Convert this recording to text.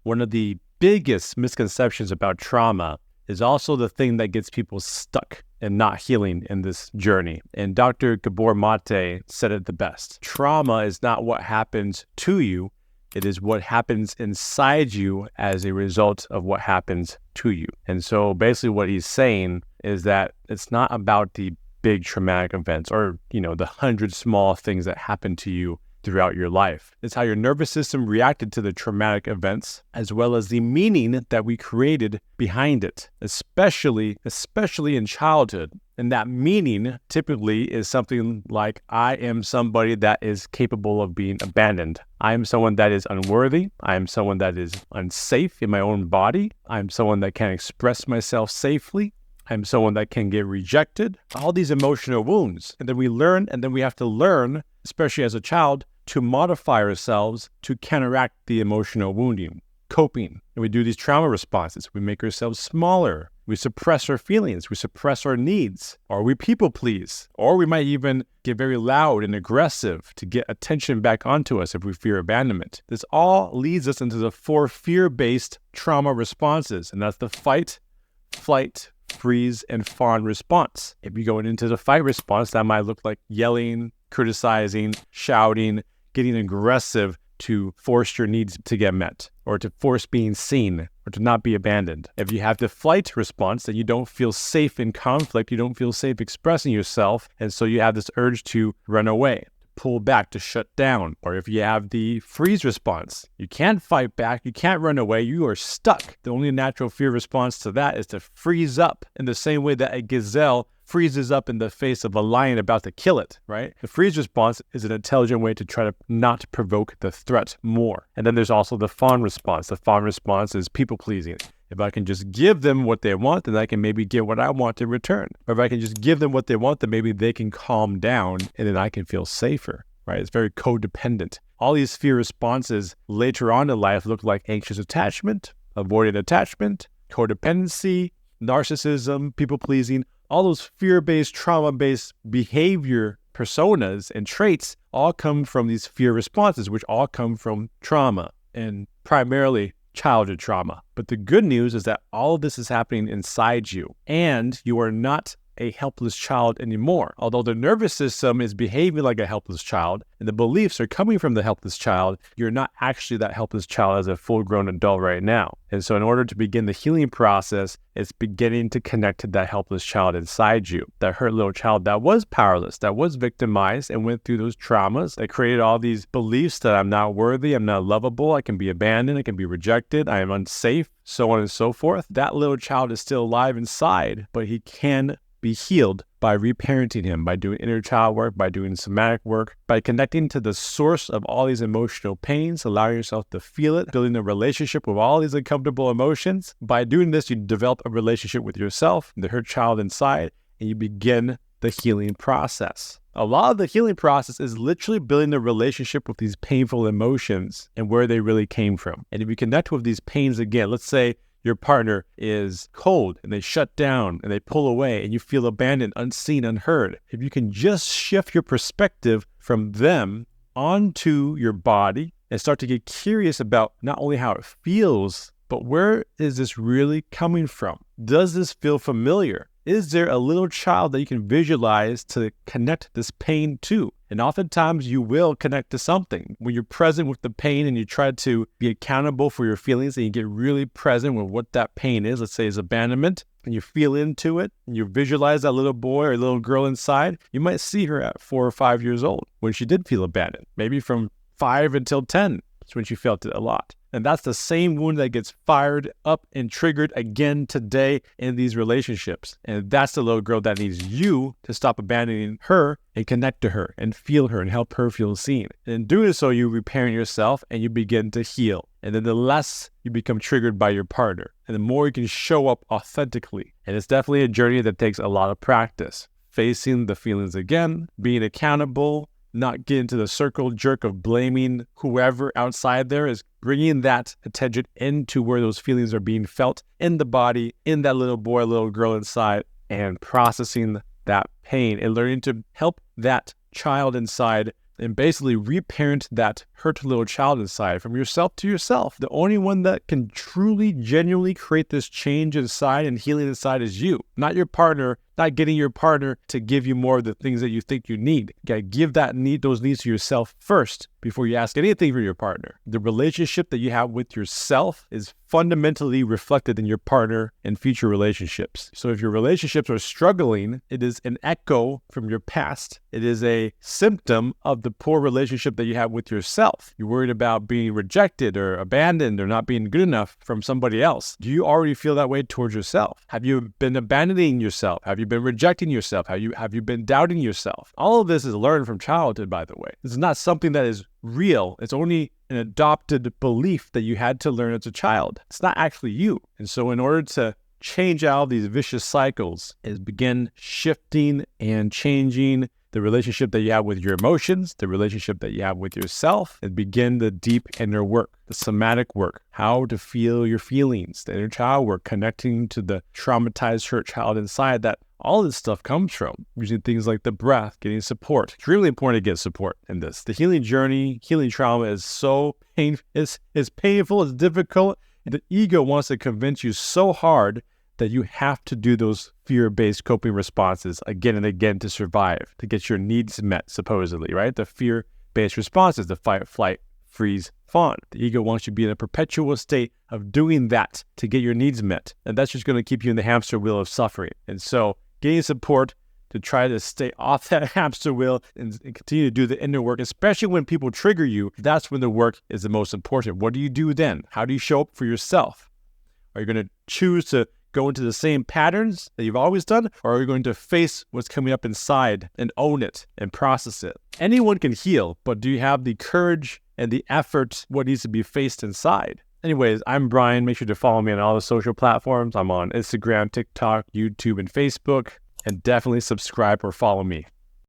One of the biggest misconceptions about trauma is also the thing that gets people stuck and not healing in this journey. And Dr. Gabor Mate said it the best. Trauma is not what happens to you. It is what happens inside you as a result of what happens to you. And so basically what he's saying is that it's not about the big traumatic events or, the 100 small things that happen to you throughout your life. It's how your nervous system reacted to the traumatic events, as well as the meaning that we created behind it, especially in childhood. And that meaning typically is something like, I am somebody that is capable of being abandoned. I am someone that is unworthy. I am someone that is unsafe in my own body. I am someone that can't express myself safely. I'm someone that can get rejected. All these emotional wounds. And then we learn, and then we have to learn, especially as a child, to modify ourselves to counteract the emotional wounding, coping. And we do these trauma responses. We make ourselves smaller. We suppress our feelings. We suppress our needs. Or we people please. Or we might even get very loud and aggressive to get attention back onto us if we fear abandonment. This all leads us into the 4 fear-based trauma responses. And that's the fight, flight, freeze, and fawn response. If you go into the fight response, that might look like yelling, criticizing, shouting, getting aggressive to force your needs to get met, or to force being seen, or to not be abandoned. If you have the flight response, then you don't feel safe in conflict, you don't feel safe expressing yourself, and so you have this urge to run away, pull back, to shut down. Or if you have the freeze response, you can't fight back, you can't run away, you are stuck. The only natural fear response to that is to freeze up in the same way that a gazelle freezes up in the face of a lion about to kill it, right? The freeze response is an intelligent way to try to not provoke the threat more. And then there's also the fawn response. The fawn response is people pleasing. If I can just give them what they want, then I can maybe get what I want in return. Or if I can just give them what they want, then maybe they can calm down and then I can feel safer, right? It's very codependent. All these fear responses later on in life look like anxious attachment, avoidant attachment, codependency, narcissism, people pleasing. All those fear-based, trauma-based behavior personas and traits all come from these fear responses, which all come from trauma and primarily childhood trauma. But the good news is that all of this is happening inside you, and you are not a helpless child anymore. Although the nervous system is behaving like a helpless child and the beliefs are coming from the helpless child, you're not actually that helpless child as a full-grown adult right now. And so in order to begin the healing process, it's beginning to connect to that helpless child inside you, that hurt little child that was powerless, that was victimized and went through those traumas, that created all these beliefs that I'm not worthy, I'm not lovable, I can be abandoned, I can be rejected, I am unsafe, so on and so forth. That little child is still alive inside, but he can be healed by reparenting him, by doing inner child work, by doing somatic work, by connecting to the source of all these emotional pains, allowing yourself to feel it, building a relationship with all these uncomfortable emotions. By doing this, you develop a relationship with yourself, the hurt child inside, and you begin the healing process. A lot of the healing process is literally building a relationship with these painful emotions and where they really came from. And if you connect with these pains again, let's say your partner is cold and they shut down and they pull away and you feel abandoned, unseen, unheard. If you can just shift your perspective from them onto your body and start to get curious about not only how it feels, but where is this really coming from? Does this feel familiar? Is there a little child that you can visualize to connect this pain to? And oftentimes you will connect to something. When you're present with the pain and you try to be accountable for your feelings and you get really present with what that pain is, let's say is abandonment, and you feel into it and you visualize that little boy or little girl inside, you might see her at 4 or 5 years old when she did feel abandoned, maybe from 5 until 10. That's when she felt it a lot. And that's the same wound that gets fired up and triggered again today in these relationships. And that's the little girl that needs you to stop abandoning her and connect to her and feel her and help her feel seen. And in doing so, you reparent yourself and you begin to heal. And then the less you become triggered by your partner and the more you can show up authentically. And it's definitely a journey that takes a lot of practice. Facing the feelings again, being accountable, not get into the circle jerk of blaming whoever outside there, is bringing that attention into where those feelings are being felt in the body, in that little boy, little girl inside, and processing that pain and learning to help that child inside and basically reparent that hurt little child inside from yourself to yourself. The only one that can truly, genuinely create this change inside and healing inside is you, not your partner, not getting your partner to give you more of the things that you think you need. You gotta give those needs to yourself first before you ask anything from your partner. The relationship that you have with yourself is fundamentally reflected in your partner and future relationships. So if your relationships are struggling, it is an echo from your past. It is a symptom of the poor relationship that you have with yourself. You're worried about being rejected or abandoned or not being good enough from somebody else. Do you already feel that way towards yourself? Have you been abandoning yourself? Have you been rejecting yourself? Have you been doubting yourself? All of this is learned from childhood, by the way. This is not something that is real. It's only an adopted belief that you had to learn as a child. It's not actually you. And so in order to change out these vicious cycles is begin shifting and changing the relationship that you have with your emotions, the relationship that you have with yourself, and begin the deep inner work, the somatic work, how to feel your feelings, the inner child work, connecting to the traumatized, hurt child inside that all this stuff comes from, using things like the breath, getting support. It's really important to get support in this. The healing journey, healing trauma is so painful, it's painful, it's difficult. The ego wants to convince you so hard that you have to do those fear-based coping responses again and again to survive, to get your needs met, supposedly, right? The fear-based responses, the fight, flight, freeze, fawn. The ego wants you to be in a perpetual state of doing that to get your needs met. And that's just going to keep you in the hamster wheel of suffering. And so getting support to try to stay off that hamster wheel and continue to do the inner work, especially when people trigger you, that's when the work is the most important. What do you do then? How do you show up for yourself? Are you going to choose to go into the same patterns that you've always done, or are you going to face what's coming up inside and own it and process it? Anyone can heal, but do you have the courage and the effort, what needs to be faced inside? Anyways, I'm Brian. Make sure to follow me on all the social platforms. I'm on Instagram, TikTok, YouTube, and Facebook. And definitely subscribe or follow me.